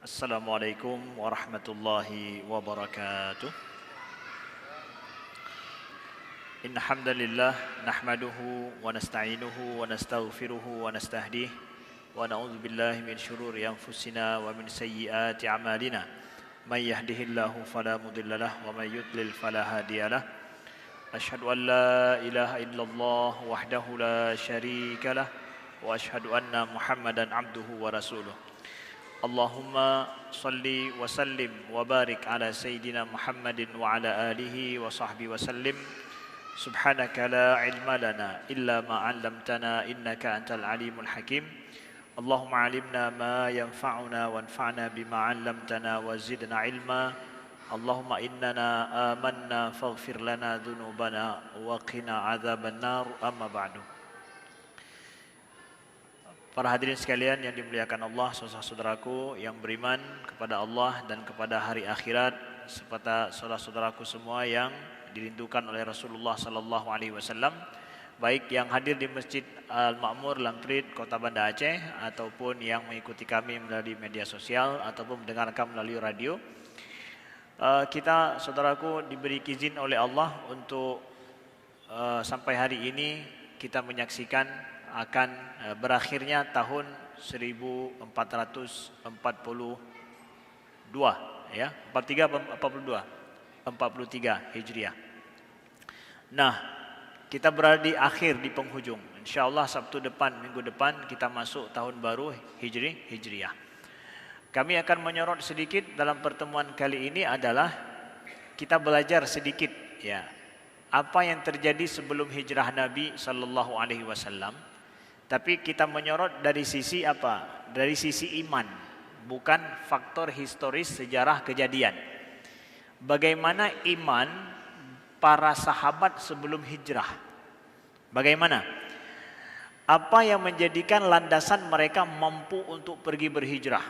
Assalamualaikum warahmatullahi wabarakatuh. Innal hamdalillah nahmaduhu wa nasta'inuhu wa nastaghfiruhu wa nastahdihi wa na'udzu billahi min shururi anfusina wa min sayyiati a'malina. May yahdihillahu fala mudilla lahu wa may yudlil fala hadiyalah. Asyhadu an la ilaha illallah wahdahu la syarika lah wa asyhadu anna Muhammadan abduhu wa rasuluh. Allahumma salli wa sallim wa barik ala Sayyidina Muhammadin wa ala alihi wa sahbihi wa sallim. Subhanaka la ilma lana illa ma 'allamtana innaka antal alimul hakim. Allahumma 'allimna ma yanfa'una wanfa'na bima 'allamtana wa zidna ilma. Allahumma innana amanna faghfir lana dhunubana wa qina 'adzaban nar. Amma ba'du. Para hadirin sekalian yang dimuliakan Allah, saudara-saudaraku yang beriman kepada Allah dan kepada hari akhirat, serta saudara-saudaraku semua yang dirindukan oleh Rasulullah sallallahu alaihi wasallam, baik yang hadir di Masjid Al-Ma'mur Lamprit, Kota Banda Aceh, ataupun yang mengikuti kami melalui media sosial ataupun mendengarkan melalui radio. Kita, saudaraku, diberi izin oleh Allah untuk sampai hari ini kita menyaksikan akan berakhirnya tahun 1442 ya, 43 Hijriah. Nah, kita berada di akhir, di penghujung. Insyaallah Sabtu depan, minggu depan kita masuk tahun baru Hijriah. Kami akan menyorot sedikit dalam pertemuan kali ini adalah kita belajar sedikit ya, apa yang terjadi sebelum hijrah Nabi sallallahu alaihi wasallam. Tapi kita menyorot dari sisi apa? Dari sisi iman, bukan faktor historis sejarah kejadian. Bagaimana iman para sahabat sebelum hijrah? Bagaimana? Apa yang menjadikan landasan mereka mampu untuk pergi berhijrah?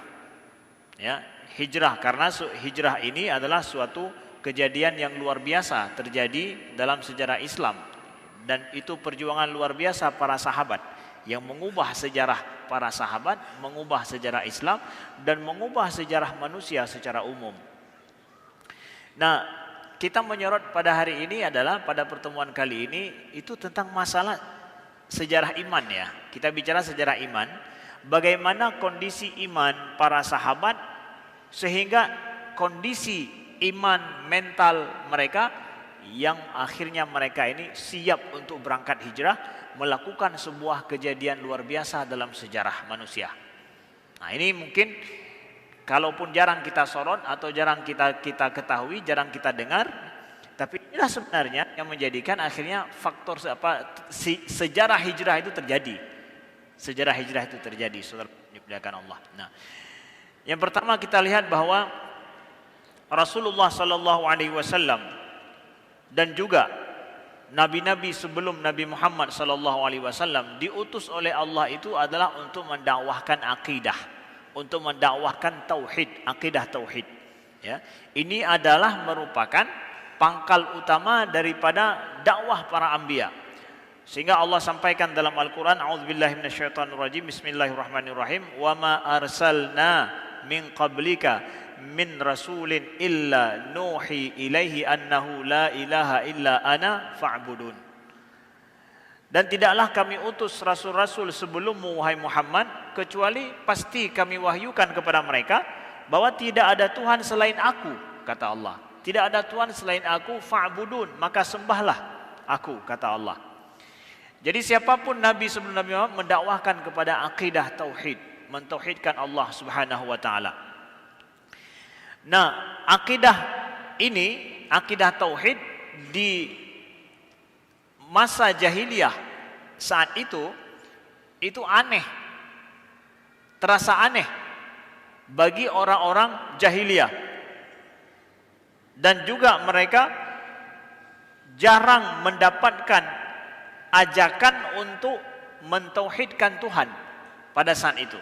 Ya, hijrah, karena hijrah ini adalah suatu kejadian yang luar biasa terjadi dalam sejarah Islam, dan itu perjuangan luar biasa para sahabat yang mengubah sejarah para sahabat, mengubah sejarah Islam, dan mengubah sejarah manusia secara umum. Nah, kita menyorot pada hari ini adalah, pada pertemuan kali ini, itu tentang masalah sejarah iman ya. Kita bicara sejarah iman, bagaimana kondisi iman para sahabat, sehingga kondisi iman mental mereka yang akhirnya mereka ini siap untuk berangkat hijrah, melakukan sebuah kejadian luar biasa dalam sejarah manusia. Nah, ini mungkin kalaupun jarang kita sorot atau jarang kita ketahui, jarang kita dengar, tapi inilah sebenarnya yang menjadikan akhirnya faktor sejarah hijrah itu terjadi. Sejarah hijrah itu terjadi, saudara dimuliakan Allah. Nah, yang pertama kita lihat bahwa Rasulullah sallallahu alaihi wasallam dan juga nabi-nabi sebelum Nabi Muhammad sallallahu alaihi wasallam diutus oleh Allah itu adalah untuk mendakwahkan akidah, untuk mendakwahkan tauhid, akidah tauhid. Ya, ini adalah merupakan pangkal utama daripada dakwah para anbiya. Sehingga Allah sampaikan dalam Al-Qur'an, a'udzubillahi minasyaitonirrajim, bismillahirrahmanirrahim, wa ma arsalna min qablika min rasulin illa nuhi ilaihi annahu la ilaha illa ana fa'budun. Dan tidaklah kami utus rasul-rasul sebelummu wahai Muhammad, kecuali pasti kami wahyukan kepada mereka bahwa tidak ada Tuhan selain aku, kata Allah. Tidak ada Tuhan selain aku, fa'budun, maka sembahlah aku, kata Allah. Jadi siapapun nabi sebelum Nabi Muhammad mendakwahkan kepada akidah tauhid, mentauhidkan Allah Subhanahu wa taala. Nah, akidah ini, akidah tauhid di masa jahiliyah saat itu aneh, terasa aneh bagi orang-orang jahiliyah, dan juga mereka jarang mendapatkan ajakan untuk mentauhidkan Tuhan pada saat itu.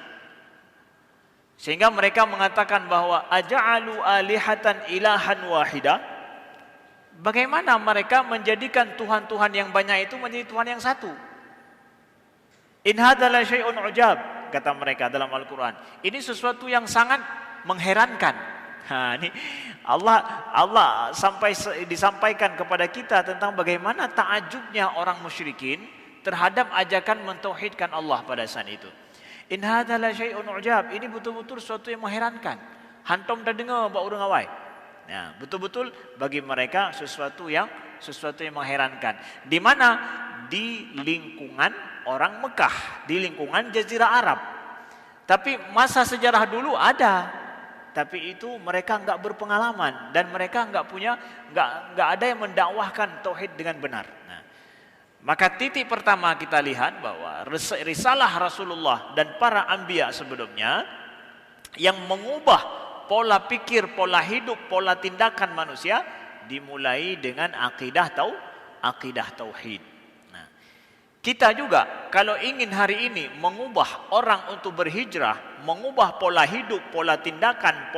Sehingga mereka mengatakan bahwa aja'alu alihatan ilahan wahida. Bagaimana mereka menjadikan Tuhan-Tuhan yang banyak itu menjadi Tuhan yang satu? In hadza la syai'un ujab, kata mereka dalam Al-Quran. Ini sesuatu yang sangat mengherankan. Ini Allah disampaikan kepada kita tentang bagaimana ta'ajubnya orang musyrikin terhadap ajakan mentauhidkan Allah pada saat itu. In hadza la syai'un ujab. Ini betul-betul sesuatu yang mengherankan. Hantom dah dengar bak urang awai. Nah, betul-betul bagi mereka sesuatu yang mengherankan. Di mana? Di lingkungan orang Mekah, di lingkungan Jazirah Arab. Tapi masa sejarah dulu ada, tapi itu mereka enggak berpengalaman dan mereka enggak ada yang mendakwahkan tauhid dengan benar. Nah, maka titik pertama kita lihat bahwa risalah Rasulullah dan para anbiya sebelumnya yang mengubah pola pikir, pola hidup, pola tindakan manusia dimulai dengan akidah tauhid. Kita juga kalau ingin hari ini mengubah orang untuk berhijrah, mengubah pola hidup, pola tindakan,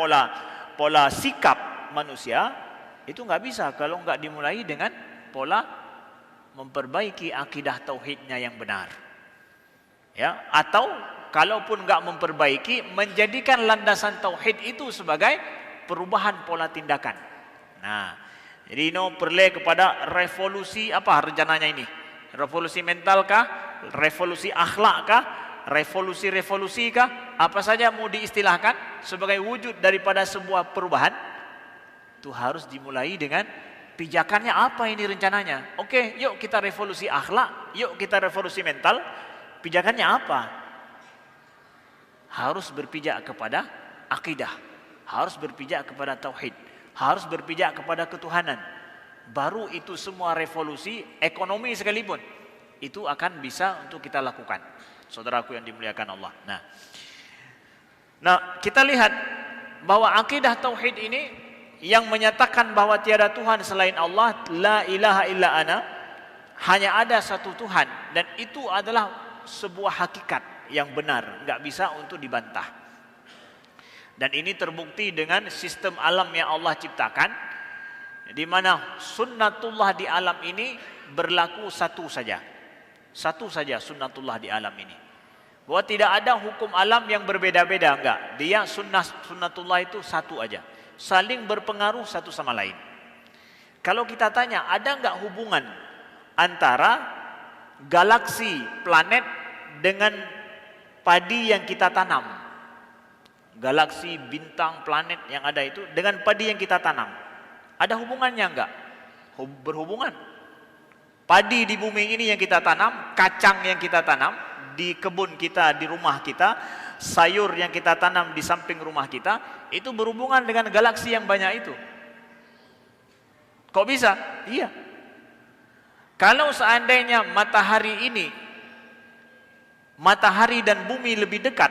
pola sikap manusia, itu enggak bisa kalau enggak dimulai dengan pola memperbaiki akidah tauhidnya yang benar. Ya, atau kalaupun enggak memperbaiki, menjadikan landasan tauhid itu sebagai perubahan pola tindakan. Nah, jadi perlu kepada revolusi apa rencananya ini? Revolusi mental kah? Revolusi akhlak kah? Revolusi kah? Apa saja mau diistilahkan sebagai wujud daripada sebuah perubahan, itu harus dimulai dengan pijakannya apa ini rencananya. Oke, yuk kita revolusi akhlak, yuk kita revolusi mental. Pijakannya apa? Harus berpijak kepada akidah, harus berpijak kepada tauhid, harus berpijak kepada ketuhanan. Baru itu semua revolusi ekonomi sekalipun itu akan bisa untuk kita lakukan, saudaraku yang dimuliakan Allah. Nah, kita lihat bahwa akidah tauhid ini yang menyatakan bahwa tiada Tuhan selain Allah, la ilaha illa ana, hanya ada satu Tuhan, dan itu adalah sebuah hakikat yang benar, enggak bisa untuk dibantah. Dan ini terbukti dengan sistem alam yang Allah ciptakan, di mana sunnatullah di alam ini berlaku satu saja sunnatullah di alam ini. Bahwa tidak ada hukum alam yang berbeda-beda, enggak. Dia sunnatullah itu satu aja, saling berpengaruh satu sama lain. Kalau kita tanya, ada enggak hubungan antara galaksi, planet dengan padi yang kita tanam? Galaksi, bintang, planet yang ada itu dengan padi yang kita tanam, ada hubungannya enggak? Berhubungan. Padi di bumi ini yang kita tanam, kacang yang kita tanam di kebun kita, di rumah kita, sayur yang kita tanam di samping rumah kita, itu berhubungan dengan galaksi yang banyak itu. Kok bisa? Iya. Kalau seandainya matahari dan bumi lebih dekat,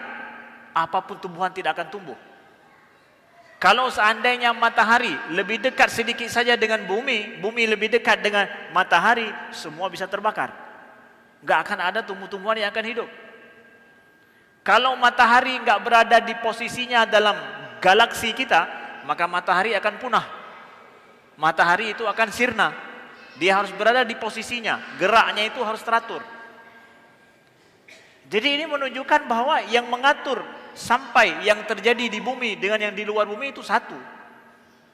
apapun tumbuhan tidak akan tumbuh. Kalau seandainya matahari lebih dekat sedikit saja dengan bumi, bumi lebih dekat dengan matahari, semua bisa terbakar. Enggak akan ada tumbuh-tumbuhan yang akan hidup. Kalau matahari enggak berada di posisinya dalam galaksi kita, maka matahari akan punah. Matahari itu akan sirna. Dia harus berada di posisinya, geraknya itu harus teratur. Jadi ini menunjukkan bahwa yang mengatur sampai yang terjadi di bumi dengan yang di luar bumi itu satu.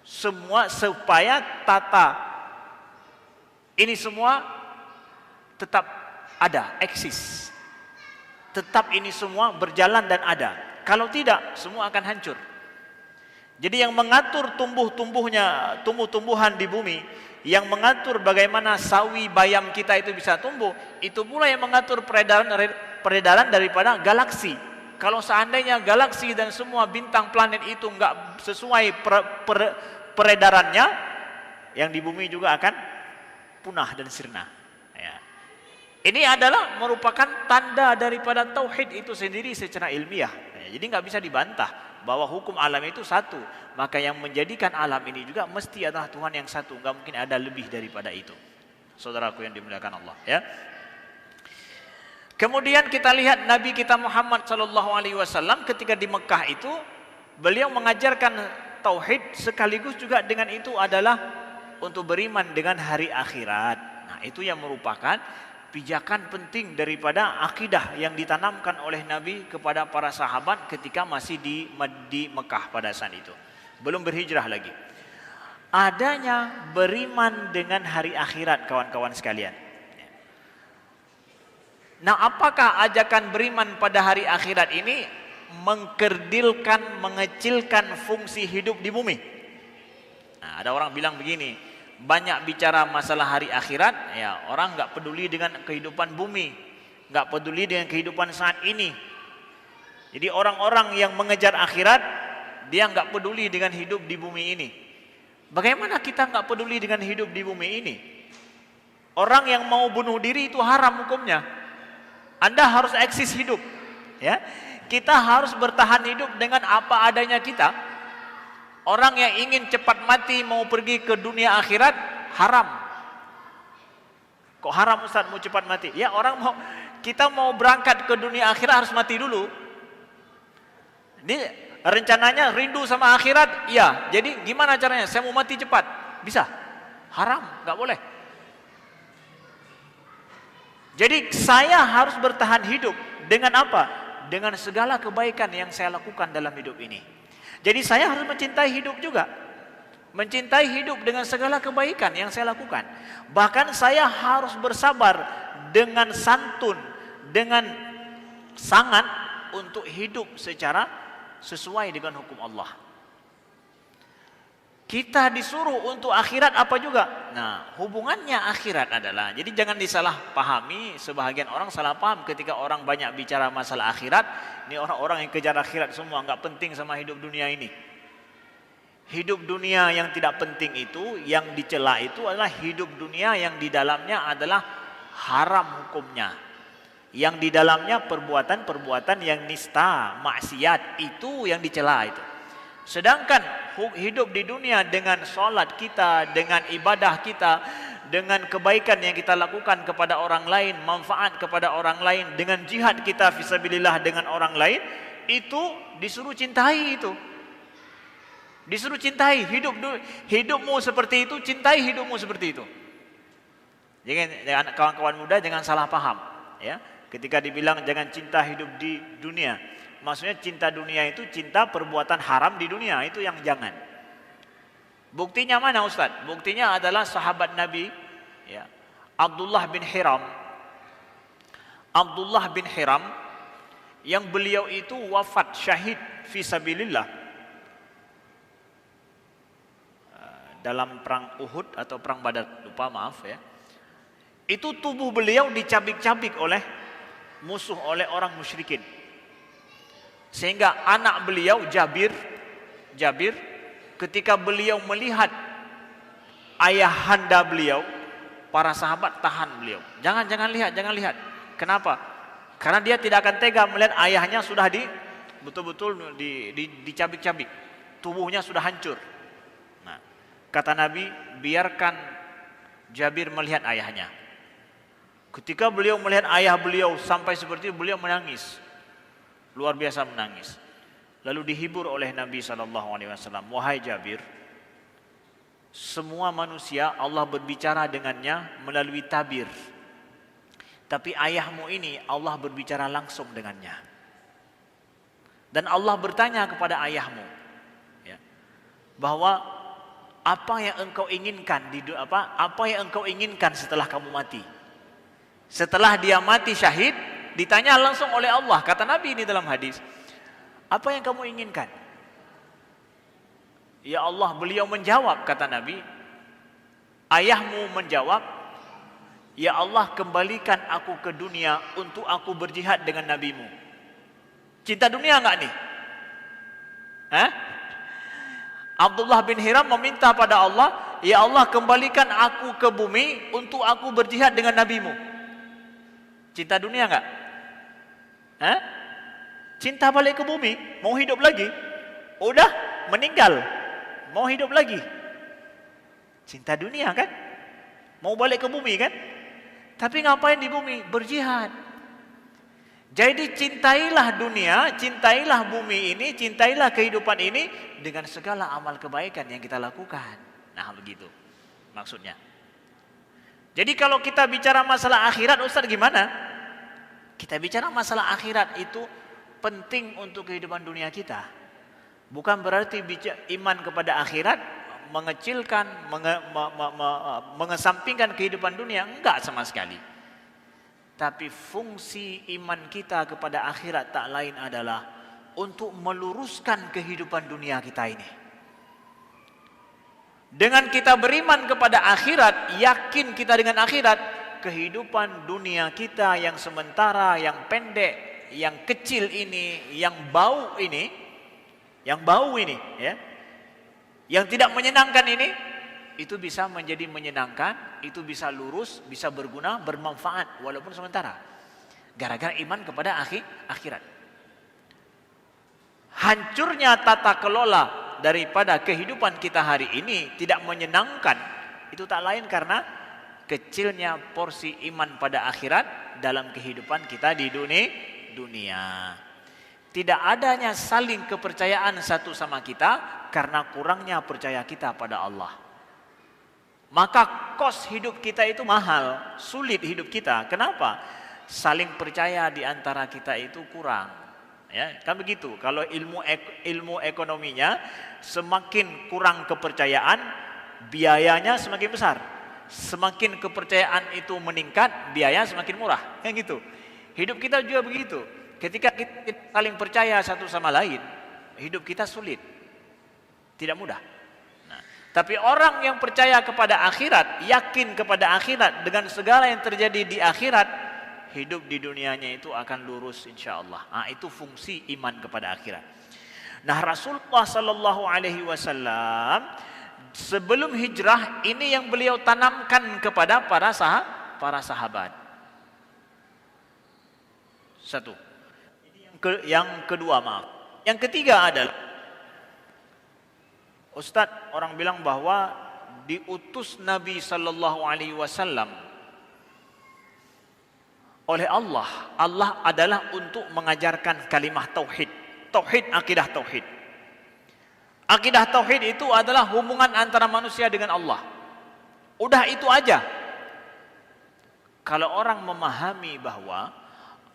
Semua supaya tata ini semua tetap ada, eksis. Tetap ini semua berjalan dan ada. Kalau tidak, semua akan hancur. Jadi yang mengatur tumbuh-tumbuhan di bumi, yang mengatur bagaimana sawi bayam kita itu bisa tumbuh, itu pula yang mengatur peredaran daripada galaksi. Kalau seandainya galaksi dan semua bintang planet itu enggak sesuai peredarannya, yang di bumi juga akan punah dan sirna. Ya. Ini adalah merupakan tanda daripada tauhid itu sendiri secara ilmiah. Ya, jadi enggak bisa dibantah bahwa hukum alam itu satu. Maka yang menjadikan alam ini juga mesti adalah Tuhan yang satu. Enggak mungkin ada lebih daripada itu. Saudaraku yang dimuliakan Allah. Ya. Kemudian kita lihat Nabi kita Muhammad sallallahu alaihi wasallam ketika di Mekah itu, beliau mengajarkan tauhid sekaligus juga dengan itu adalah untuk beriman dengan hari akhirat. Nah, itu yang merupakan pijakan penting daripada akidah yang ditanamkan oleh Nabi kepada para sahabat ketika masih di Mekah pada saat itu. Belum berhijrah lagi. Adanya beriman dengan hari akhirat, kawan-kawan sekalian. Nah, apakah ajakan beriman pada hari akhirat ini mengkerdilkan, mengecilkan fungsi hidup di bumi? Nah, ada orang bilang begini, banyak bicara masalah hari akhirat, ya orang nggak peduli dengan kehidupan bumi, nggak peduli dengan kehidupan saat ini. Jadi orang-orang yang mengejar akhirat, dia nggak peduli dengan hidup di bumi ini. Bagaimana kita nggak peduli dengan hidup di bumi ini? Orang yang mau bunuh diri itu haram hukumnya. Anda harus eksis hidup, ya. Kita harus bertahan hidup dengan apa adanya kita. Orang yang ingin cepat mati mau pergi ke dunia akhirat haram. Kok haram Ustaz mau cepat mati? Ya kita mau berangkat ke dunia akhirat harus mati dulu. Ini rencananya rindu sama akhirat, iya. Jadi gimana caranya? Saya mau mati cepat. Bisa? Haram, nggak boleh. Jadi saya harus bertahan hidup dengan apa? Dengan segala kebaikan yang saya lakukan dalam hidup ini. Jadi saya harus mencintai hidup juga. Mencintai hidup dengan segala kebaikan yang saya lakukan. Bahkan saya harus bersabar dengan santun, dengan sangat untuk hidup secara sesuai dengan hukum Allah. Kita disuruh untuk akhirat apa juga? Nah, hubungannya akhirat adalah, jadi jangan disalah pahami, sebahagian orang salah paham ketika orang banyak bicara masalah akhirat. Ini orang-orang yang kejar akhirat semua, nggak penting sama hidup dunia ini. Hidup dunia yang tidak penting itu, yang dicela itu adalah hidup dunia yang di dalamnya adalah haram hukumnya. Yang di dalamnya perbuatan-perbuatan yang nista, maksiat, itu yang dicela itu. Sedangkan hidup di dunia dengan sholat kita, dengan ibadah kita, dengan kebaikan yang kita lakukan kepada orang lain, manfaat kepada orang lain, dengan jihad kita fisabilillah dengan orang lain, itu disuruh cintai itu. Disuruh cintai hidupmu seperti itu, cintai hidupmu seperti itu. Jangan kawan-kawan muda jangan salah paham, ya. Ketika dibilang jangan cinta hidup di dunia, maksudnya cinta dunia itu cinta perbuatan haram di dunia, itu yang jangan. Buktinya mana Ustaz? Buktinya adalah sahabat Nabi, ya, Abdullah bin Hiram. Abdullah bin Hiram yang beliau itu wafat syahid fisabilillah dalam perang Uhud atau perang Badar, lupa, maaf ya. Itu tubuh beliau dicabik-cabik oleh musuh, oleh orang musyrikin. Sehingga anak beliau Jabir ketika beliau melihat ayahanda beliau, para sahabat tahan beliau. Jangan lihat. Kenapa? Karena dia tidak akan tega melihat ayahnya sudah betul-betul dicabik-cabik. Tubuhnya sudah hancur. Nah, kata Nabi, biarkan Jabir melihat ayahnya. Ketika beliau melihat ayah beliau sampai seperti itu, beliau menangis. Luar biasa menangis. Lalu dihibur oleh Nabi SAW. Wahai Jabir, semua manusia Allah berbicara dengannya melalui tabir. Tapi ayahmu ini Allah berbicara langsung dengannya. Dan Allah bertanya kepada ayahmu, ya, bahwa apa yang engkau inginkan apa yang engkau inginkan setelah kamu mati? Setelah dia mati syahid, ditanya langsung oleh Allah. Kata Nabi ini dalam hadis, apa yang kamu inginkan? Ya Allah, beliau menjawab, kata Nabi, ayahmu menjawab, ya Allah, kembalikan aku ke dunia untuk aku berjihad dengan nabimu. Cinta dunia enggak nih? Abdullah bin Hiram meminta pada Allah, ya Allah, kembalikan aku ke bumi untuk aku berjihad dengan nabimu. Cinta dunia enggak? Cinta balik ke bumi, mau hidup lagi? Udah meninggal, mau hidup lagi? Cinta dunia kan? Mau balik ke bumi kan? Tapi ngapain di bumi? Berjihad. Jadi cintailah dunia, cintailah bumi ini, cintailah kehidupan ini dengan segala amal kebaikan yang kita lakukan. Nah begitu maksudnya. Jadi kalau kita bicara masalah akhirat, Ustaz gimana? Kita bicara masalah akhirat itu penting untuk kehidupan dunia kita. Bukan berarti iman kepada akhirat mengecilkan, mengesampingkan kehidupan dunia. Enggak sama sekali. Tapi fungsi iman kita kepada akhirat tak lain adalah untuk meluruskan kehidupan dunia kita ini. Dengan kita beriman kepada akhirat, yakin kita dengan akhirat, kehidupan dunia kita yang sementara, yang pendek, yang kecil ini, yang bau ini, ya, yang tidak menyenangkan ini, itu bisa menjadi menyenangkan, itu bisa lurus, bisa berguna, bermanfaat, walaupun sementara. Gara-gara iman kepada akhirat. Hancurnya tata kelola daripada kehidupan kita hari ini tidak menyenangkan, itu tak lain karena kecilnya porsi iman pada akhirat dalam kehidupan kita di dunia. Tidak adanya saling kepercayaan satu sama kita karena kurangnya percaya kita pada Allah. Maka kos hidup kita itu mahal, sulit hidup kita. Kenapa? Saling percaya di antara kita itu kurang. Ya, kan begitu. Kalau ilmu ekonominya semakin kurang kepercayaan, biayanya semakin besar. Semakin kepercayaan itu meningkat, biaya semakin murah. Kan gitu. Hidup kita juga begitu. Ketika kita saling percaya satu sama lain, hidup kita sulit. Tidak mudah. Nah, tapi orang yang percaya kepada akhirat, yakin kepada akhirat dengan segala yang terjadi di akhirat, hidup di dunianya itu akan lurus insyaallah. Nah, itu fungsi iman kepada akhirat. Nah, Rasulullah sallallahu alaihi wasallam sebelum hijrah ini yang beliau tanamkan kepada para sahabat. Satu. Yang kedua, maaf. Yang ketiga adalah Ustadz, orang bilang bahwa diutus Nabi sallallahu alaihi wasallam oleh Allah. Allah adalah untuk mengajarkan kalimah tauhid. Tauhid, akidah tauhid. Akidah tauhid itu adalah hubungan antara manusia dengan Allah. Udah itu aja. Kalau orang memahami bahwa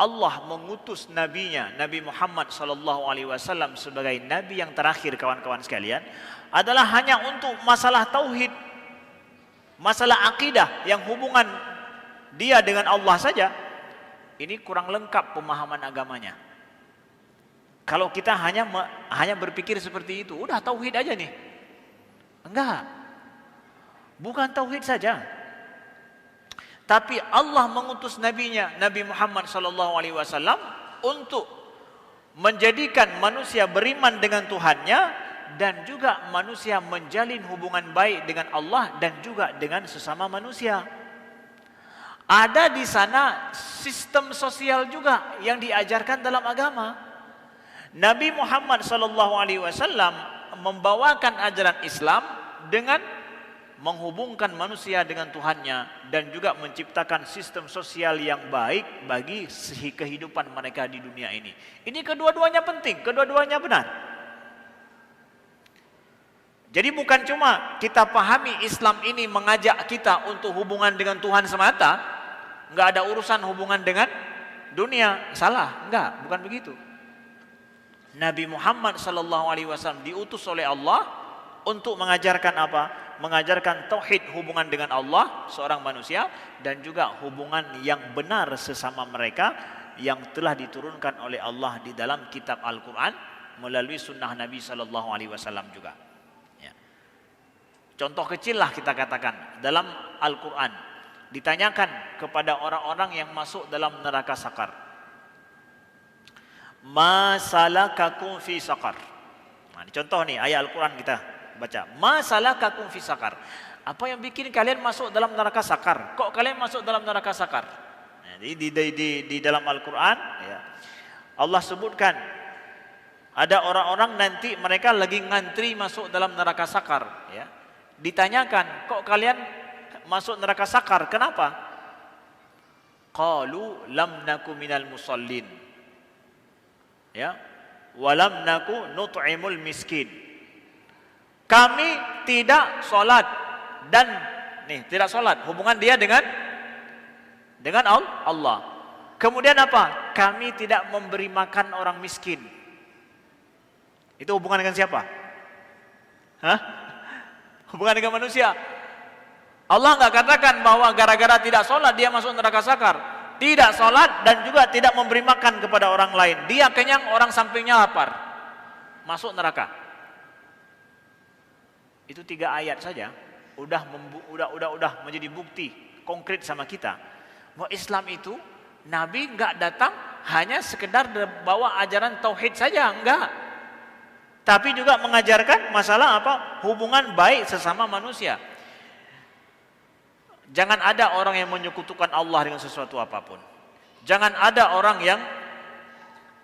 Allah mengutus nabinya, Nabi Muhammad sallallahu alaihi wasallam sebagai nabi yang terakhir, kawan-kawan sekalian, adalah hanya untuk masalah tauhid, masalah akidah yang hubungan dia dengan Allah saja, ini kurang lengkap pemahaman agamanya. Kalau kita hanya berpikir seperti itu, udah tauhid aja nih. Enggak. Bukan tauhid saja. Tapi Allah mengutus nabinya, Nabi Muhammad SAW, untuk menjadikan manusia beriman dengan Tuhannya dan juga manusia menjalin hubungan baik dengan Allah dan juga dengan sesama manusia. Ada di sana sistem sosial juga yang diajarkan dalam agama. Nabi Muhammad SAW membawakan ajaran Islam dengan menghubungkan manusia dengan Tuhannya dan juga menciptakan sistem sosial yang baik bagi kehidupan mereka di dunia ini. Ini kedua-duanya penting, kedua-duanya benar. Jadi bukan cuma kita pahami Islam ini mengajak kita untuk hubungan dengan Tuhan semata, nggak ada urusan hubungan dengan dunia, salah, enggak, bukan begitu. Nabi Muhammad SAW diutus oleh Allah untuk mengajarkan apa? Mengajarkan tauhid, hubungan dengan Allah, seorang manusia, dan juga hubungan yang benar sesama mereka yang telah diturunkan oleh Allah di dalam kitab Al-Quran melalui sunnah Nabi SAW juga. Ya. Contoh kecil lah kita katakan, dalam Al-Quran ditanyakan kepada orang-orang yang masuk dalam neraka sakar, ma salakakum fi sakar. Nah, ini contoh nih ayat Al-Quran kita baca. Ma salakakum fi sakar. Apa yang bikin kalian masuk dalam neraka sakar? Kok kalian masuk dalam neraka sakar? Nah, di dalam Al-Quran ya, Allah sebutkan ada orang-orang nanti mereka lagi ngantri masuk dalam neraka sakar ya. Ditanyakan, kok kalian masuk neraka sakar? Kenapa? Qalu lam naku minal musallin. Ya, walam naku nut'imul miskin. Kami tidak sholat dan Nih, tidak sholat. Hubungan dia dengan Allah. Kemudian apa? Kami tidak memberi makan orang miskin. Itu hubungan dengan siapa? Hah? Hubungan dengan manusia. Allah nggak katakan bahwa gara-gara tidak sholat dia masuk neraka sakar. Tidak sholat dan juga tidak memberi makan kepada orang lain. Dia kenyang, orang sampingnya lapar. Masuk neraka. Itu 3 ayat saja. Udah menjadi bukti konkret sama kita bahwa Islam itu Nabi enggak datang hanya sekedar bawa ajaran tauhid saja, enggak, tapi juga mengajarkan masalah apa? Hubungan baik sesama manusia. Jangan ada orang yang menyekutukan Allah dengan sesuatu apapun. Jangan ada orang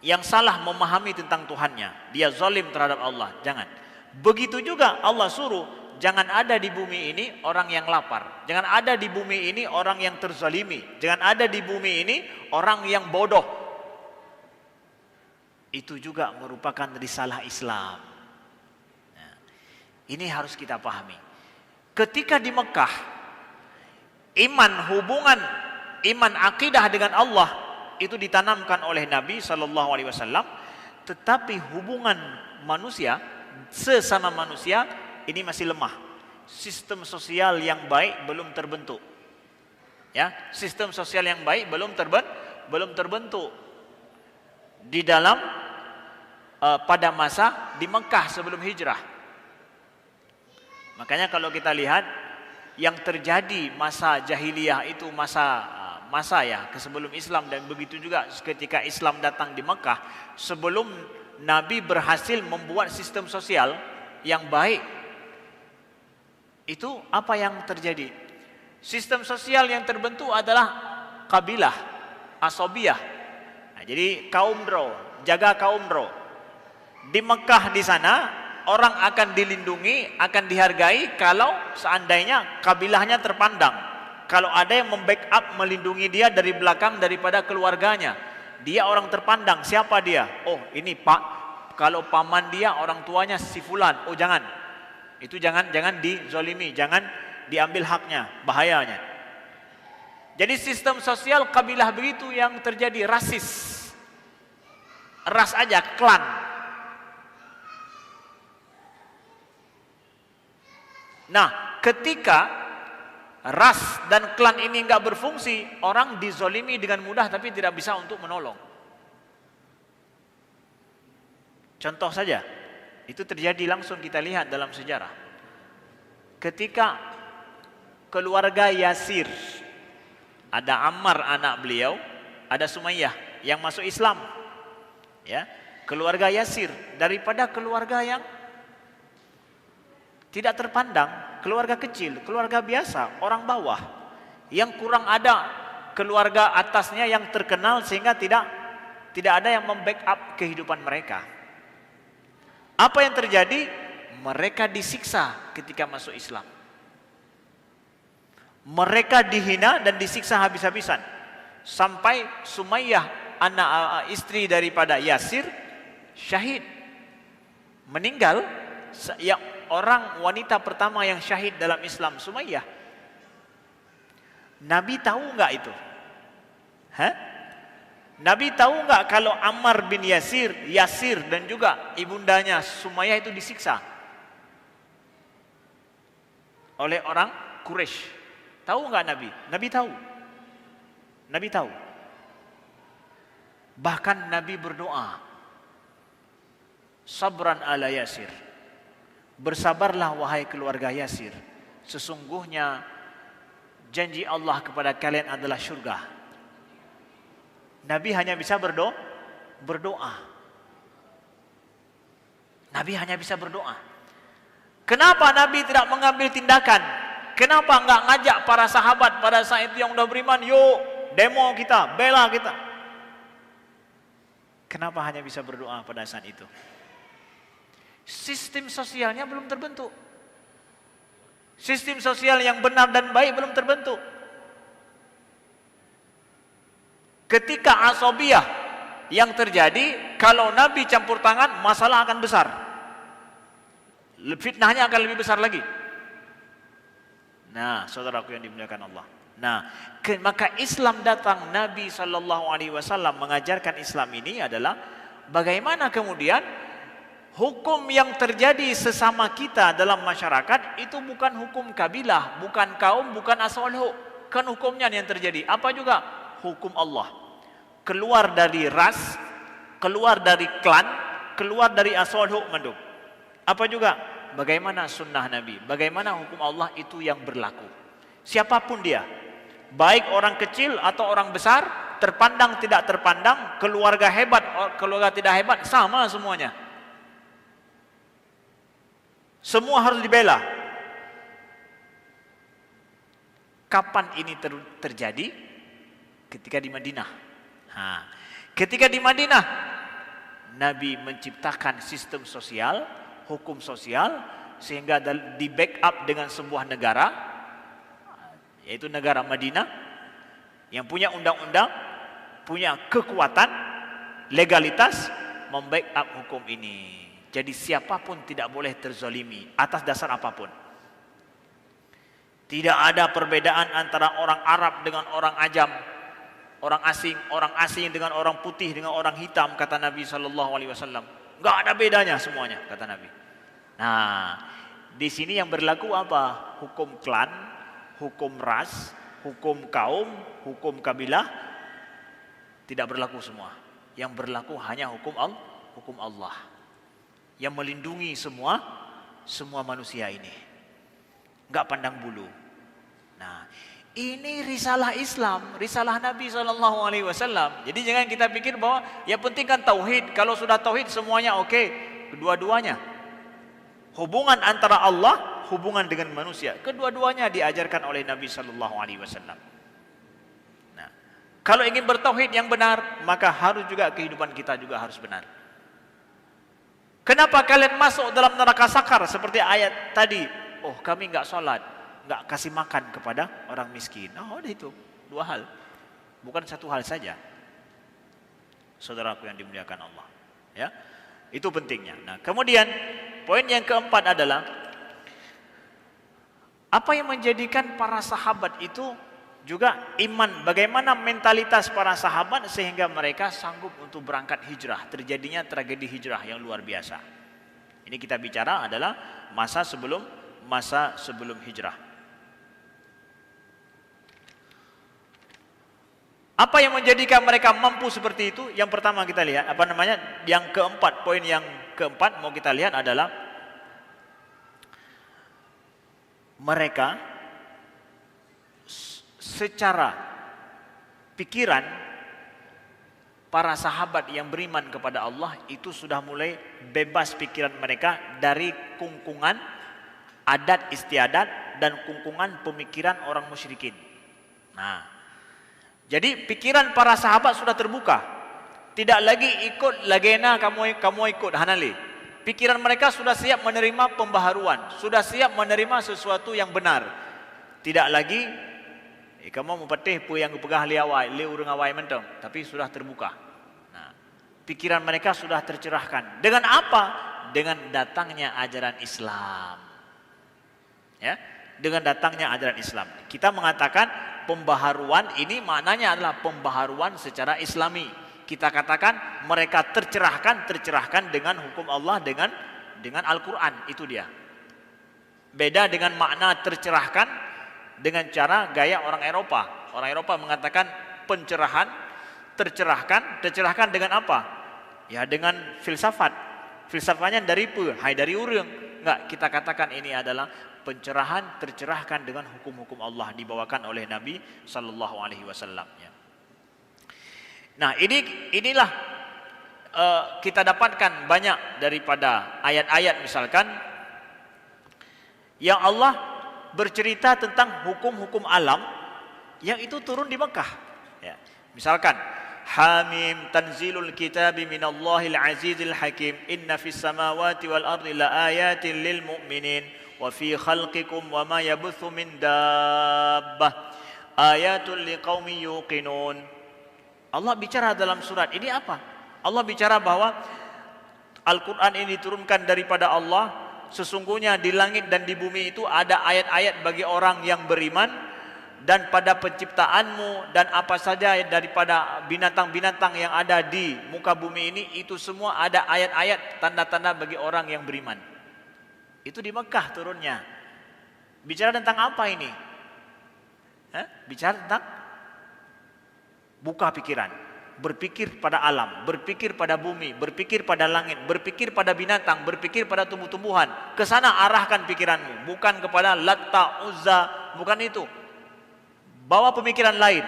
yang salah memahami tentang Tuhannya, dia zalim terhadap Allah. Jangan. Begitu juga Allah suruh jangan ada di bumi ini orang yang lapar. Jangan ada di bumi ini orang yang terzalimi. Jangan ada di bumi ini orang yang bodoh. Itu juga merupakan risalah Islam. Nah, ini harus kita pahami. Ketika di Mekah, iman akidah dengan Allah itu ditanamkan oleh Nabi SAW. Tetapi hubungan manusia sesama manusia ini masih lemah. Sistem sosial yang baik belum terbentuk. Ya, sistem sosial yang baik belum terbentuk di dalam pada masa di Mekah sebelum hijrah. Makanya kalau kita lihat yang terjadi masa jahiliyah itu masa ya sebelum Islam, dan begitu juga ketika Islam datang di Mekah, sebelum Nabi berhasil membuat sistem sosial yang baik. Itu apa yang terjadi? Sistem sosial yang terbentuk adalah kabilah, asobiyah. Nah, jadi kaum Dro, jaga kaum Dro. Di Mekah di sana orang akan dilindungi, akan dihargai kalau seandainya kabilahnya terpandang. Kalau ada yang membackup melindungi dia dari belakang daripada keluarganya, dia orang terpandang. Siapa dia? Oh, ini Pak. Kalau paman dia, orang tuanya si fulan. Oh, jangan. Itu jangan dizolimi, jangan diambil haknya, bahayanya. Jadi sistem sosial kabilah begitu yang terjadi, rasis. Ras aja, klan. Nah, ketika ras dan klan ini enggak berfungsi, orang dizolimi dengan mudah tapi tidak bisa untuk menolong. Contoh saja, itu terjadi langsung kita lihat dalam sejarah. Ketika keluarga Yasir, ada Ammar anak beliau, ada Sumayyah yang masuk Islam. Ya, keluarga Yasir daripada keluarga yang tidak terpandang, keluarga kecil, keluarga biasa, orang bawah, yang kurang ada keluarga atasnya yang terkenal sehingga tidak ada yang membackup kehidupan mereka. Apa yang terjadi? Mereka disiksa ketika masuk Islam. Mereka dihina dan disiksa habis-habisan. Sampai Sumayyah, anak istri daripada Yasir, syahid. Meninggal, yang orang wanita pertama yang syahid dalam Islam, Sumayyah. Nabi tahu enggak itu? Hah? Nabi tahu enggak kalau Ammar bin Yasir dan juga ibundanya Sumayyah itu disiksa oleh orang Quraisy? Tahu enggak Nabi? Nabi tahu. Nabi tahu. Bahkan Nabi berdoa, sabran ala Yasir. Bersabarlah wahai keluarga Yasir. Sesungguhnya janji Allah kepada kalian adalah syurga. Nabi hanya bisa berdoa. Nabi hanya bisa berdoa. Kenapa Nabi tidak mengambil tindakan? Kenapa enggak ngajak para sahabat pada saat itu yang sudah beriman, yuk demo kita, bela kita? Kenapa hanya bisa berdoa pada saat itu? Sistem sosialnya belum terbentuk. Sistem sosial yang benar dan baik belum terbentuk. Ketika asobiyah yang terjadi, kalau Nabi campur tangan, masalah akan besar. Fitnahnya akan lebih besar lagi. Nah, saudaraku yang dimuliakan Allah. Nah, maka Islam datang, Nabi SAW mengajarkan Islam ini adalah bagaimana kemudian hukum yang terjadi sesama kita dalam masyarakat itu bukan hukum kabilah, bukan kaum, bukan asal-usul. Kan hukumnya yang terjadi. Apa juga? Hukum Allah. Keluar dari ras, keluar dari klan, keluar dari asal-usul mandum. Apa juga? Bagaimana sunnah Nabi, bagaimana hukum Allah itu yang berlaku. Siapapun dia, baik orang kecil atau orang besar, terpandang tidak terpandang, keluarga hebat, keluarga tidak hebat, sama semuanya. Semua harus dibela. Kapan ini terjadi? Ketika di Madinah. Ketika di Madinah, Nabi menciptakan sistem sosial, hukum sosial, sehingga di backup dengan sebuah negara, yaitu negara Madinah, yang punya undang-undang, punya kekuatan, legalitas, membackup hukum ini. Jadi siapapun tidak boleh terzalimi atas dasar apapun. Tidak ada perbedaan antara orang Arab dengan orang Ajam, orang asing dengan orang putih, dengan orang hitam, kata Nabi SAW. Enggak ada bedanya semuanya, kata Nabi. Nah, di sini yang berlaku apa? Hukum klan, hukum ras, hukum kaum, hukum kabilah tidak berlaku semua. Yang berlaku hanya hukum Allah yang melindungi semua manusia ini. Enggak pandang bulu. Nah, ini risalah Islam, risalah Nabi SAW. Jadi jangan kita pikir bahwa yang penting kan tauhid. Kalau sudah tauhid semuanya oke. Kedua-duanya. Hubungan antara Allah, hubungan dengan manusia. Kedua-duanya diajarkan oleh Nabi SAW. Nah, kalau ingin bertauhid yang benar, maka harus juga kehidupan kita juga harus benar. Kenapa kalian masuk dalam neraka sakar seperti ayat tadi? Oh, kami enggak sholat, enggak kasih makan kepada orang miskin. Oh, ada itu. Dua hal. Bukan satu hal saja. Saudaraku yang dimuliakan Allah. Ya. Itu pentingnya. Nah, kemudian poin yang keempat adalah apa yang menjadikan para sahabat itu juga iman. Bagaimana mentalitas para sahabat sehingga mereka sanggup untuk berangkat hijrah. Terjadinya tragedi hijrah yang luar biasa. Ini kita bicara adalah masa sebelum hijrah. Apa yang menjadikan mereka mampu seperti itu? Yang pertama kita lihat, yang keempat, poin yang keempat mau kita lihat adalah mereka secara pikiran para sahabat yang beriman kepada Allah itu sudah mulai bebas pikiran mereka dari kungkungan adat istiadat dan kungkungan pemikiran orang musyrikin. Nah, jadi pikiran para sahabat sudah terbuka. Tidak lagi ikut lagena kamu ikut hanali. Pikiran mereka sudah siap menerima pembaharuan, sudah siap menerima sesuatu yang benar. Tidak lagi kamu mau patih pu yang pegah liawai, li urang awai mentong, tapi sudah terbuka. Nah, pikiran mereka sudah tercerahkan. Dengan apa? Dengan datangnya ajaran Islam. Ya, dengan datangnya ajaran Islam. Kita mengatakan pembaharuan ini maknanya adalah pembaharuan secara Islami. Kita katakan mereka tercerahkan dengan hukum Allah, dengan Al-Quran, itu dia. Beda dengan makna tercerahkan dengan cara gaya orang Eropa. Orang Eropa mengatakan pencerahan, tercerahkan dengan apa? Ya dengan filsafat. Filsafatnya dari dari urang. Enggak, kita katakan ini adalah pencerahan, tercerahkan dengan hukum-hukum Allah dibawakan oleh Nabi sallallahu alaihi wasallam. Nah, inilah kita dapatkan banyak daripada ayat-ayat misalkan yang Allah bercerita tentang hukum-hukum alam yang itu turun di Mekah. Ya. Misalkan Hamim tanzilul kitabi minallahil azizil hakim inna fis samawati wal ardi la ayatin lil mu'minin wa fi khalqikum wa ma yabuthu min dabbah ayatul liqaumin yuqinun. Allah bicara dalam surat ini apa? Allah bicara bahwa Al-Quran ini diturunkan daripada Allah sesungguhnya di langit dan di bumi itu ada ayat-ayat bagi orang yang beriman, dan pada penciptaanmu dan apa saja daripada binatang-binatang yang ada di muka bumi ini, itu semua ada ayat-ayat tanda-tanda bagi orang yang beriman. Itu di Mekah turunnya. Bicara tentang apa ini? Bicara tentang buka pikiran, berpikir pada alam, berpikir pada bumi, berpikir pada langit, berpikir pada binatang, berpikir pada tumbuh-tumbuhan. Ke sana arahkan pikiranmu, bukan kepada Latta, Uzza, bukan itu. Bawa pemikiran lain.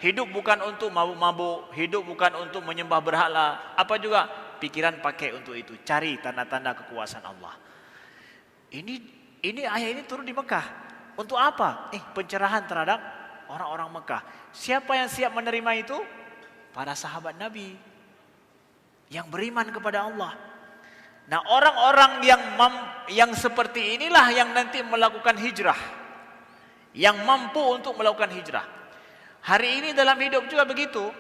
Hidup bukan untuk mabuk-mabuk, hidup bukan untuk menyembah berhala, apa juga pikiran pakai untuk itu. Cari tanda-tanda kekuasaan Allah. Ini ayat ini turun di Mekah. Untuk apa? Pencerahan terhadap orang-orang Mekah. Siapa yang siap menerima itu? Para sahabat Nabi yang beriman kepada Allah. Nah, orang-orang yang seperti inilah yang nanti melakukan hijrah, yang mampu untuk melakukan hijrah. Hari ini dalam hidup juga begitu.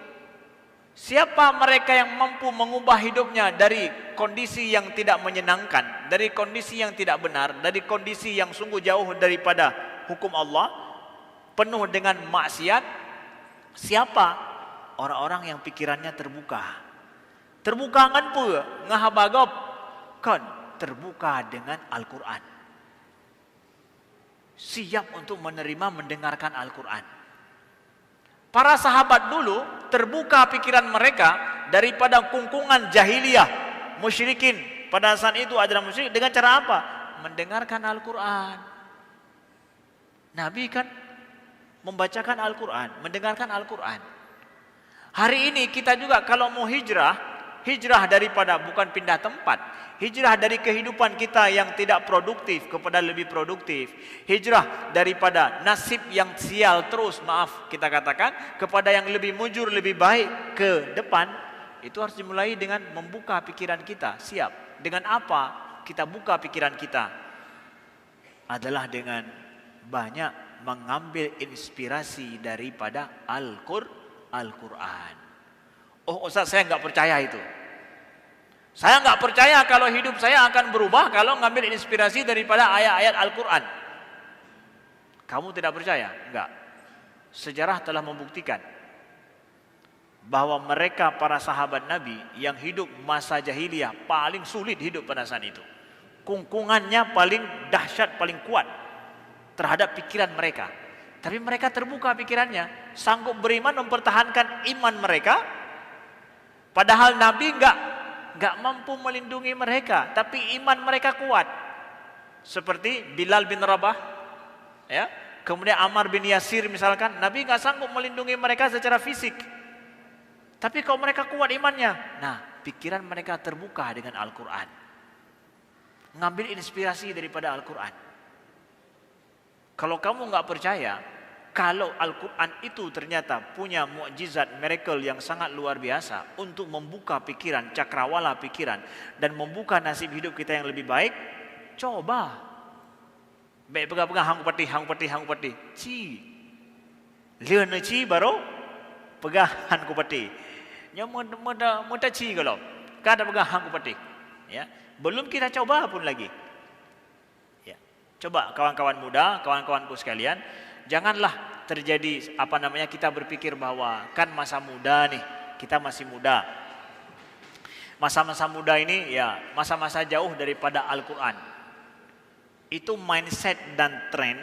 Siapa mereka yang mampu mengubah hidupnya dari kondisi yang tidak menyenangkan, dari kondisi yang tidak benar, dari kondisi yang sungguh jauh daripada hukum Allah, penuh dengan maksiat? Siapa? Orang-orang yang pikirannya terbuka. Terbuka kan pun ngahabagop kan terbuka dengan Al-Quran. Siap untuk menerima mendengarkan Al-Quran. Para sahabat dulu terbuka pikiran mereka daripada kungkungan jahiliyah, musyrikin. Pada saat itu adalah musyrik dengan cara apa? Mendengarkan Al-Quran. Nabi kan membacakan Al-Quran, mendengarkan Al-Quran. Hari ini kita juga kalau mau hijrah, hijrah daripada bukan pindah tempat, hijrah dari kehidupan kita yang tidak produktif kepada lebih produktif, hijrah daripada nasib yang sial terus, maaf kita katakan, kepada yang lebih mujur, lebih baik ke depan. Itu harus dimulai dengan membuka pikiran kita. Siap. Dengan apa kita buka pikiran kita? Adalah dengan banyak mengambil inspirasi daripada Al-Quran. Oh Ustaz, saya enggak percaya itu. Saya enggak percaya kalau hidup saya akan berubah kalau ngambil inspirasi daripada ayat-ayat Al-Quran. Kamu tidak percaya? Enggak. Sejarah telah membuktikan bahwa mereka para sahabat Nabi yang hidup masa jahiliyah paling sulit hidup pada saat itu. Kungkungannya paling dahsyat, paling kuat terhadap pikiran mereka. Tapi mereka terbuka pikirannya, sanggup beriman mempertahankan iman mereka. Padahal Nabi enggak mampu melindungi mereka, tapi iman mereka kuat. Seperti Bilal bin Rabah, ya. Kemudian Ammar bin Yasir misalkan, Nabi enggak sanggup melindungi mereka secara fisik. Tapi kalau mereka kuat imannya, nah, pikiran mereka terbuka dengan Al-Quran. Ngambil inspirasi daripada Al-Quran. Kalau kamu enggak percaya, kalau Al-Quran itu ternyata punya mukjizat, miracle yang sangat luar biasa untuk membuka pikiran, cakrawala pikiran, dan membuka nasib hidup kita yang lebih baik, coba. Baik pegang-pegang hang peti. Ci. Leun ci baru pegang hang peti. Nya muda ci kalau. Kada pegang hang peti. Ya. Belum kita coba pun lagi. Ya. Coba kawan-kawan muda, kawan-kawanku sekalian, janganlah terjadi kita berpikir bahwa kan masa muda nih, kita masih muda. Masa-masa muda ini ya masa-masa jauh daripada Al-Quran. Itu mindset dan tren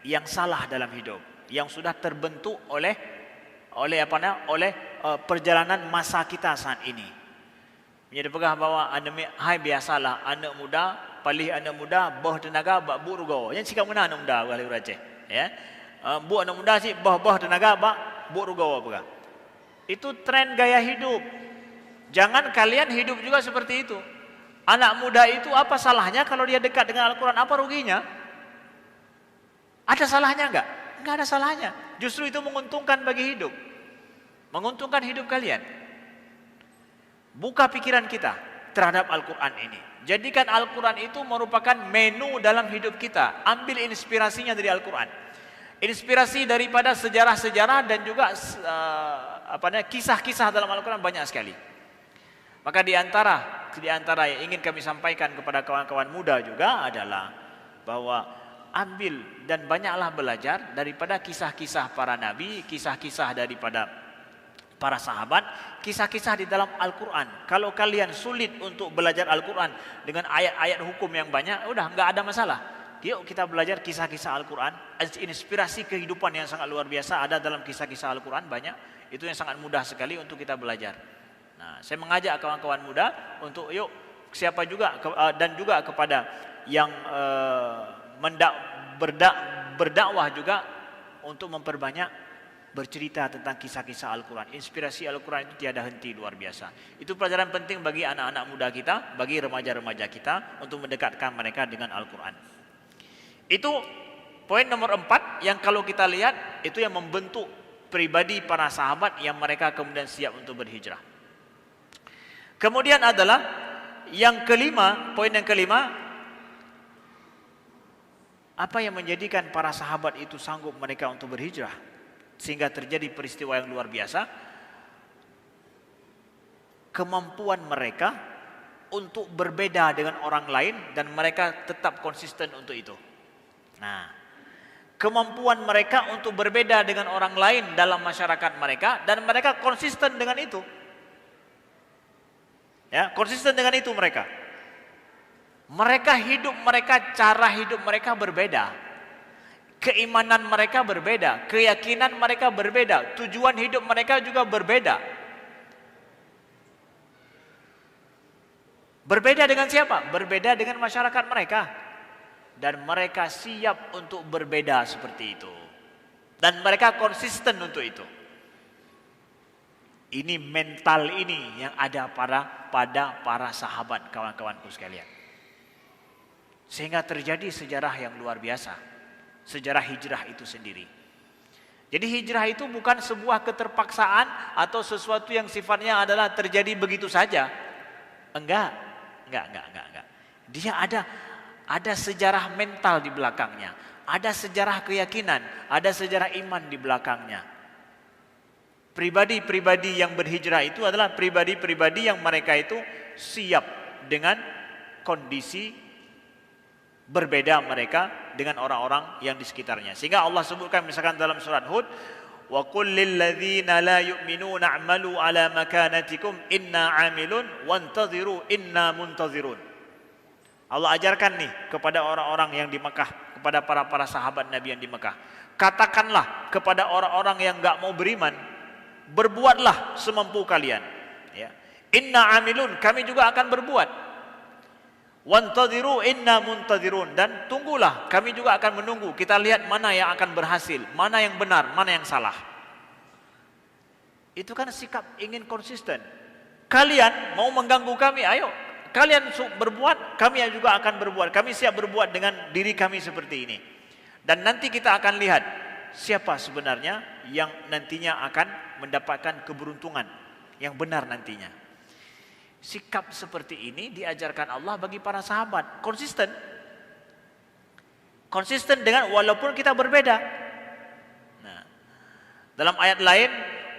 yang salah dalam hidup, yang sudah terbentuk oleh perjalanan masa kita saat ini. Menjadi pegah bahwa hai biasalah anak muda, palih anak muda, bah tenaga, bak burugo. Yang sikap mana anak muda kali Aceh, ya. Bu anak muda sih bah tenaga bak bu rugawa pega. Itu tren gaya hidup. Jangan kalian hidup juga seperti itu. Anak muda itu apa salahnya kalau dia dekat dengan Al-Quran? Apa ruginya? Ada salahnya enggak? Enggak ada salahnya. Justru itu menguntungkan bagi hidup. Menguntungkan hidup kalian. Buka pikiran kita terhadap Al-Quran ini. Jadikan Al-Quran itu merupakan menu dalam hidup kita. Ambil inspirasinya dari Al-Quran. Inspirasi daripada sejarah-sejarah dan juga kisah-kisah dalam Al-Quran banyak sekali. Maka di antara yang ingin kami sampaikan kepada kawan-kawan muda juga adalah bahwa ambil dan banyaklah belajar daripada kisah-kisah para nabi, kisah-kisah daripada para sahabat, kisah-kisah di dalam Al-Quran. Kalau kalian sulit untuk belajar Al-Quran dengan ayat-ayat hukum yang banyak, udah nggak ada masalah. Yuk kita belajar kisah-kisah Al-Quran. Inspirasi kehidupan yang sangat luar biasa ada dalam kisah-kisah Al-Quran banyak. Itu yang sangat mudah sekali untuk kita belajar. Nah, saya mengajak kawan-kawan muda untuk yuk siapa juga dan juga kepada yang berdakwah juga untuk memperbanyak bercerita tentang kisah-kisah Al-Quran. Inspirasi Al-Quran itu tiada henti, luar biasa. Itu pelajaran penting bagi anak-anak muda kita, bagi remaja-remaja kita untuk mendekatkan mereka dengan Al-Quran. Itu poin nomor 4 yang kalau kita lihat itu yang membentuk pribadi para sahabat yang mereka kemudian siap untuk berhijrah. Kemudian adalah yang kelima, poin yang kelima, apa yang menjadikan para sahabat itu sanggup mereka untuk berhijrah sehingga terjadi peristiwa yang luar biasa? Kemampuan mereka untuk berbeda dengan orang lain dan mereka tetap konsisten untuk itu. Nah, kemampuan mereka untuk berbeda dengan orang lain dalam masyarakat mereka dan mereka konsisten dengan itu. Ya, konsisten dengan itu mereka. Cara hidup mereka berbeda. Keimanan mereka berbeda, keyakinan mereka berbeda, tujuan hidup mereka juga berbeda. Berbeda dengan siapa? Berbeda dengan masyarakat mereka. Dan mereka siap untuk berbeda seperti itu. Dan mereka konsisten untuk itu. Ini mental ini yang ada pada para sahabat, kawan-kawanku sekalian. Sehingga terjadi sejarah yang luar biasa. Sejarah hijrah itu sendiri. Jadi hijrah itu bukan sebuah keterpaksaan atau sesuatu yang sifatnya adalah terjadi begitu saja. Enggak. Dia ada sejarah mental di belakangnya. Ada sejarah keyakinan, ada sejarah iman di belakangnya. Pribadi-pribadi yang berhijrah itu adalah pribadi-pribadi yang mereka itu siap dengan kondisi berbeda mereka dengan orang-orang yang di sekitarnya. Sehingga Allah sebutkan misalkan dalam surat Hud, wa qul lil ladzina la yu'minuna a'malu ala makanatikum inna 'amilun wantadhiru inna muntadhirun. Allah ajarkan nih kepada orang-orang yang di Mekah, kepada para sahabat Nabi yang di Mekah. Katakanlah kepada orang-orang yang enggak mau beriman, berbuatlah semampu kalian. Ya. Inna 'amilun, kami juga akan berbuat. Wantadhiru inna muntadhirun, dan tunggulah, kami juga akan menunggu. Kita lihat mana yang akan berhasil, mana yang benar, mana yang salah. Itu kan sikap ingin konsisten. Kalian mau mengganggu kami, ayo. Kalian berbuat, kami juga akan berbuat. Kami siap berbuat dengan diri kami seperti ini. Dan nanti kita akan lihat siapa sebenarnya yang nantinya akan mendapatkan keberuntungan yang benar nantinya. Sikap seperti ini diajarkan Allah bagi para sahabat. Konsisten. Konsisten dengan walaupun kita berbeda. Nah, dalam ayat lain,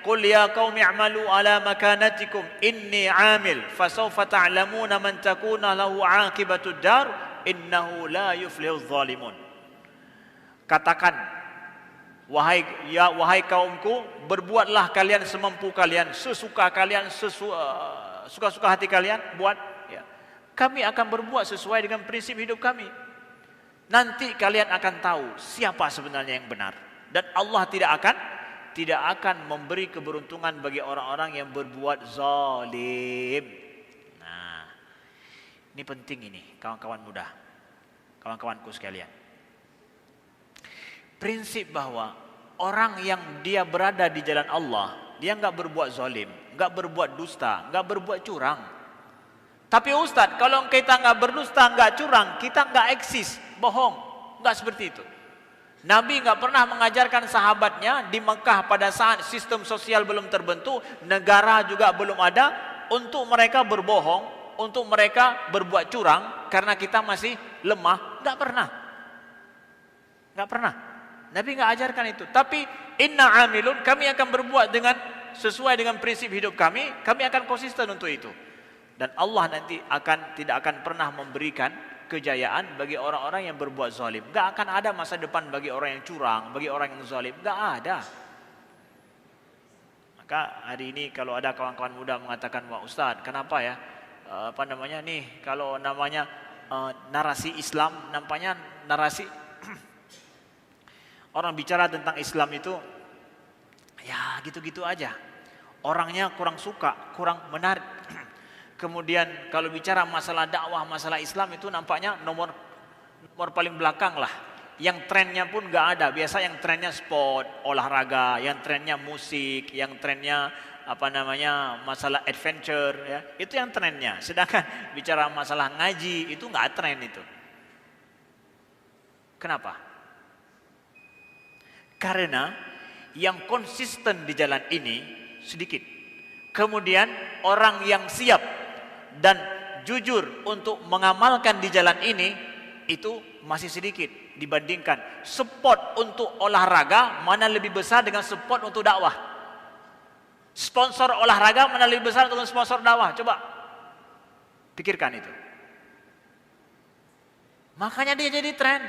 qul ya qaumi i'malu ala makanatikum inni 'amil fasawfa ta'lamuna man takuna lahu 'aqibatud dar innahu la yuflihuz zalimun. Katakan, wahai kaumku, berbuatlah kalian semampu kalian, sesuka kalian, suka-suka hati kalian buat, ya. Kami akan berbuat sesuai dengan prinsip hidup kami. Nanti kalian akan tahu siapa sebenarnya yang benar. Dan Allah tidak akan memberi keberuntungan bagi orang-orang yang berbuat zalim. Nah, ini penting ini, kawan-kawan muda, kawan-kawanku sekalian. Prinsip bahwa orang yang dia berada di jalan Allah, dia enggak berbuat zalim, enggak berbuat dusta, enggak berbuat curang. Tapi Ustaz, kalau kita enggak berdusta, enggak curang, kita enggak eksis, bohong. Enggak seperti itu. Nabi enggak pernah mengajarkan sahabatnya di Mekah pada saat sistem sosial belum terbentuk, negara juga belum ada, untuk mereka berbohong, untuk mereka berbuat curang karena kita masih lemah. Enggak pernah. Enggak pernah. Nabi enggak ajarkan itu. Tapi inna 'amilun, kami akan berbuat dengan sesuai dengan prinsip hidup kami akan konsisten untuk itu. Dan Allah nanti tidak akan pernah memberikan kejayaan bagi orang-orang yang berbuat zalim. Gak akan ada masa depan bagi orang yang curang, bagi orang yang zalim. Gak ada. Maka hari ini kalau ada kawan-kawan muda mengatakan, wah Ustaz, kenapa ya? Kalau namanya narasi Islam, nampaknya narasi orang bicara tentang Islam itu ya gitu-gitu aja. Orangnya kurang suka, kurang menarik. Kemudian kalau bicara masalah dakwah, masalah Islam itu nampaknya nomor paling belakang lah. Yang trennya pun gak ada. Biasa yang trennya sport, olahraga, yang trennya musik, yang trennya masalah adventure, ya. Itu yang trennya. Sedangkan bicara masalah ngaji itu gak tren itu. Kenapa? Karena yang konsisten di jalan ini sedikit. Kemudian orang yang siap dan jujur untuk mengamalkan di jalan ini itu masih sedikit dibandingkan support untuk olahraga mana lebih besar dengan support untuk dakwah. Sponsor olahraga mana lebih besar dengan sponsor dakwah? Coba pikirkan itu. Makanya dia jadi tren.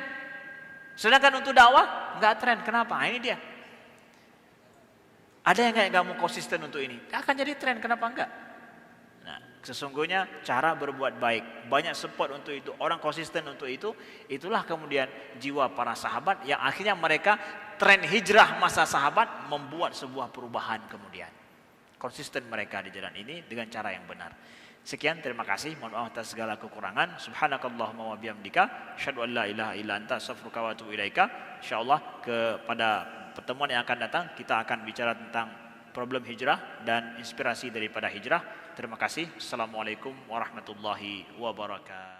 Sedangkan untuk dakwah nggak tren. Kenapa? Ini dia. Ada yang nggak mau konsisten untuk ini? Akan jadi tren. Kenapa enggak? Nah, sesungguhnya cara berbuat baik, banyak support untuk itu, orang konsisten untuk itu, itulah kemudian jiwa para sahabat yang akhirnya mereka tren hijrah masa sahabat membuat sebuah perubahan kemudian. Konsisten mereka di jalan ini dengan cara yang benar. Sekian, terima kasih. Mohon maaf atas segala kekurangan. Subhanakallahumma wa bihamdika, asyhadu an la ilaha illa anta, astaghfiruka wa atubu ilaika. Insyaallah pada pertemuan yang akan datang kita akan bicara tentang problem hijrah dan inspirasi daripada hijrah. Terima kasih. Assalamualaikum warahmatullahi wabarakatuh.